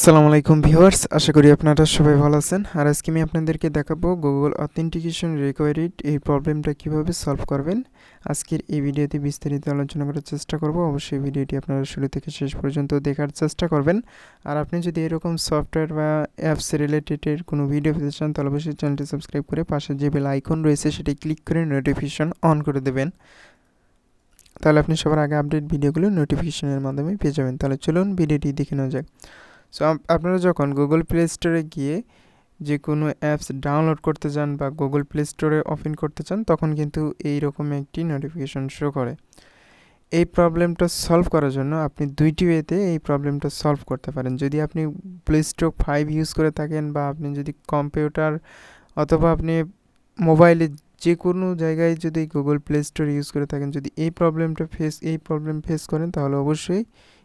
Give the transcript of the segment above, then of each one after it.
আসসালামু আলাইকুম ভিউয়ার্স, আশা করি আপনারা সবাই ভালো আছেন। আর আজকে আমি আপনাদেরকে দেখাবো গুগল অথেন্টিকেশন রিকোয়ারিড এই প্রবলেমটা কিভাবে সলভ করবেন। আজকের এই ভিডিওতে বিস্তারিত আলোচনা করার চেষ্টা করব। অবশ্যই ভিডিওটি আপনারা শুরু থেকে শেষ পর্যন্ত দেখার চেষ্টা করবেন। আর আপনি যদি এরকম সফটওয়্যার বা অ্যাপস রিলেটেডের কোনো ভিডিও পেতে চান তাহলে অবশ্যই চ্যানেলটি সাবস্ক্রাইব করে পাশে যে বেল আইকন রয়েছে সেটি ক্লিক করে নোটিফিকেশন অন করে দেবেন। তাহলে আপনি সবার আগে আপডেট ভিডিওগুলো নোটিফিকেশনের মাধ্যমে পেয়ে যাবেন। তাহলে চলুন ভিডিওটি দেখে নেওয়া যাক। সো আপনারা যখন গুগল প্লে স্টোরে গিয়ে যে কোনো অ্যাপস ডাউনলোড করতে চান বা গুগল প্লে স্টোরে ওপেন করতে চান তখন কিন্তু এইরকম একটি নোটিফিকেশন শো করে। এই প্রবলেমটা সলভ করার জন্য আপনি দুইটি ওয়েতে এই প্রবলেমটা সলভ করতে পারেন। যদি আপনি প্লে স্টোর 5 ইউজ করে থাকেন বা আপনি যদি কম্পিউটার অথবা আপনি মোবাইলে যে কোনো জায়গায় যদি গুগল প্লে স্টোর ইউজ করে থাকেন, যদি এই প্রবলেম ফেস করেন তাহলে অবশ্যই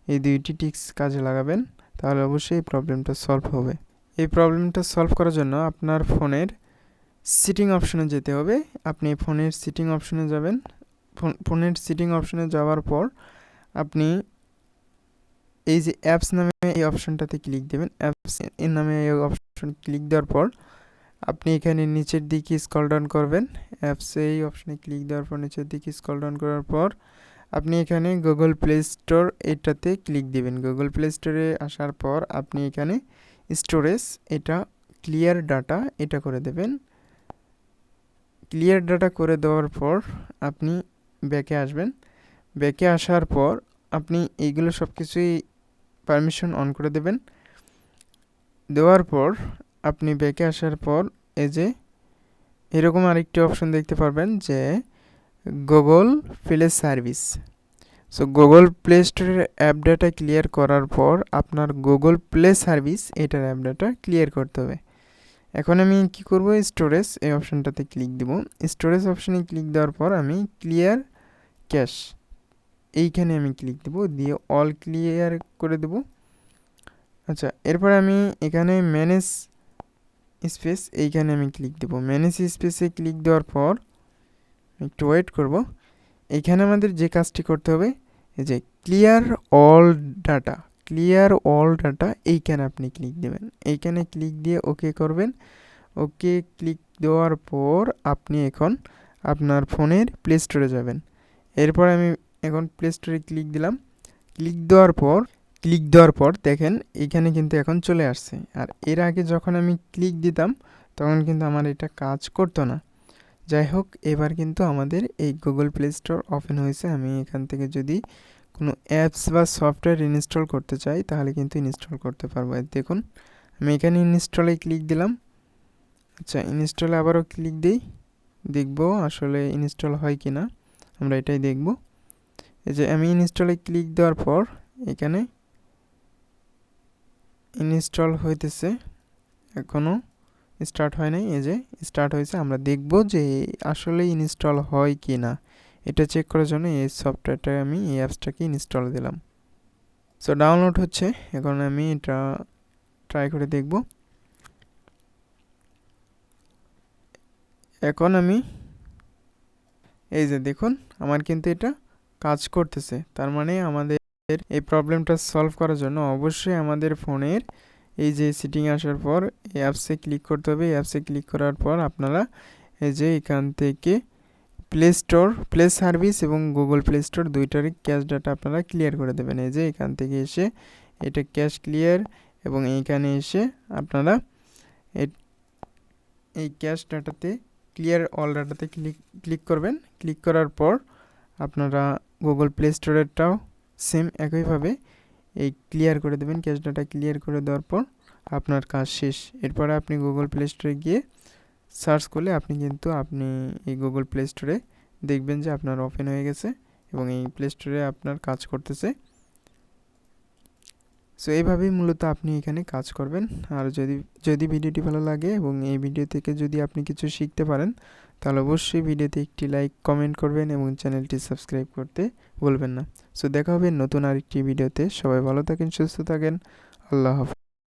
এই দুইটি টিপস কাজে লাগাবেন, তাহলে অবশ্যই এই প্রবলেমটা সলভ হবে। এই প্রবলেমটা সলভ করার জন্য আপনার ফোনের সিটিং অপশনে যেতে হবে। আপনি ফোনের সিটিং অপশনে যাবেন। ফোনের সিটিং অপশনে যাওয়ার পর আপনি এই যে অ্যাপস নামে এই অপশনটাতে ক্লিক দেবেন। অ্যাপস এর নামে এই অপশন ক্লিক দেওয়ার পর আপনি এখানে নিচের দিকে স্ক্রল ডাউন করবেন। অ্যাপস এই অপশনে ক্লিক দেওয়ার পর নিচের দিকে স্ক্রল ডাউন করার পর আপনি এখানে গুগল প্লে স্টোর এটাতে ক্লিক দিবেন। গুগল প্লে স্টোরে আসার পর আপনি এখানে স্টোরেজ এটা ক্লিয়ার ডাটা এটা করে দেবেন। ক্লিয়ার ডাটা করে দেওয়ার পর আপনি ব্যাকে আসবেন। ব্যাকে আসার পর আপনি এইগুলো সব কিছুই পারমিশন অন করে দেবেন। দেওয়ার পর আপনি ব্যাকে আসার পর এই যে এরকম আরেকটি অপশন দেখতে পারবেন যে Google play service. So Google play স্টোরের অ্যাপ ডাটা ক্লিয়ার করার পর আপনার গুগল প্লে সার্ভিস এটার অ্যাপ ডাটা ক্লিয়ার করতে হবে। এখন আমি কি করব, স্টোরেজ এই অপশনটাতে ক্লিক দেব। স্টোরেজ অপশনে ক্লিক দেওয়ার পর আমি ক্লিয়ার ক্যাশ এইখানে আমি ক্লিক দেব, দিয়ে অল ক্লিয়ার করে দেব। আচ্ছা, এরপর আমি এখানে ম্যানেজ স্পেস এইখানে আমি ক্লিক দেব। ম্যানেজ স্পেসে ক্লিক দেওয়ার পর একটু ওয়েট করব। এইখানে আমাদের যে কাজটি করতে হবে এই যে ক্লিয়ার অল ডাটা এইখানে আপনি ক্লিক দেবেন। এইখানে ক্লিক দিয়ে ওকে করবেন। ওকে ক্লিক দেওয়ার পর আপনি এখন আপনার ফোনের প্লে স্টোরে যাবেন। এরপর আমি এখন প্লে স্টোরে ক্লিক দিলাম। ক্লিক দেওয়ার পর দেখেন এইখানে কিন্তু এখন চলে আসছে। আর এর আগে যখন আমি ক্লিক দিতাম তখন কিন্তু আমার এটা কাজ করতো না। যাই হোক, এবার কিন্তু আমাদের এই গুগল প্লে স্টোর ওপেন হয়েছে। আমি এখান থেকে যদি কোনো অ্যাপস বা সফটওয়্যার ইনস্টল করতে চাই তাহলে কিন্তু ইনস্টল করতে পারবো। দেখুন আমি এখানে ইনস্টলে ক্লিক দিলাম। আচ্ছা, ইনস্টলে আবারও ক্লিক দিই, দেখব আসলে ইনস্টল হয় কি না, আমরা এটাই দেখব। এই যে আমি ইনস্টলে ক্লিক দেওয়ার পর এখানে ইনস্টল হইতেছে, এখনও স্টার্ট হয় নাই। এই যে স্টার্ট হয়েছে, আমরা দেখব যে আসলে ইনস্টল হয় কি না। এটা চেক করার জন্য এই সফটওয়্যারটা আমি এই অ্যাপসটাকে ইনস্টল দিলাম। সো ডাউনলোড হচ্ছে, এখন আমি এটা ট্রাই করে দেখব। এখন আমি এই যে দেখুন আমার কিন্তু এটা কাজ করতেছে। তার মানে আমাদের এই প্রবলেমটা সলভ করার জন্য অবশ্যই আমাদের ফোনের এই যে সিটিং আসার পর এই অ্যাপসে ক্লিক করতে হবে। অ্যাপসে ক্লিক করার পর আপনারা এই যে এখান থেকে প্লে সার্ভিস এবং গুগল প্লে স্টোর দুইটারই ক্যাশ ডাটা আপনারা ক্লিয়ার করে দেবেন। এই যে এখান থেকে এসে এটা ক্যাশ ক্লিয়ার এবং এইখানে এসে আপনারা এই ক্যাশ ডাটাতে ক্লিয়ার অল ডাটাতে ক্লিক করবেন। ক্লিক করার পর আপনারা গুগল প্লে স্টোরেরটাও সেম একইভাবে এই ক্লিয়ার করে দেবেন। ক্যাশ ডাটা ক্লিয়ার করে দেওয়ার পর আপনার কাজ শেষ। এরপরে আপনি গুগল প্লে স্টোরে গিয়ে সার্চ করলে আপনি এই গুগল প্লে স্টোরে দেখবেন যে আপনার ওপেন হয়ে গেছে এবং এই প্লে স্টোরে আপনার কাজ করতেছে। সো এইভাবেই মূলত আপনি এখানে কাজ করবেন। আর যদি ভিডিওটি ভালো লাগে এবং এই ভিডিও থেকে যদি আপনি কিছু শিখতে পারেন তাহলে অবশ্যই ভিডিওতে একটি লাইক কমেন্ট করবেন এবং চ্যানেলটি সাবস্ক্রাইব করতে ভুলবেন না। সো দেখা হবে নতুন আরেকটি ভিডিওতে। সবাই ভালো থাকেন, সুস্থ থাকেন। আল্লাহ হাফেজ।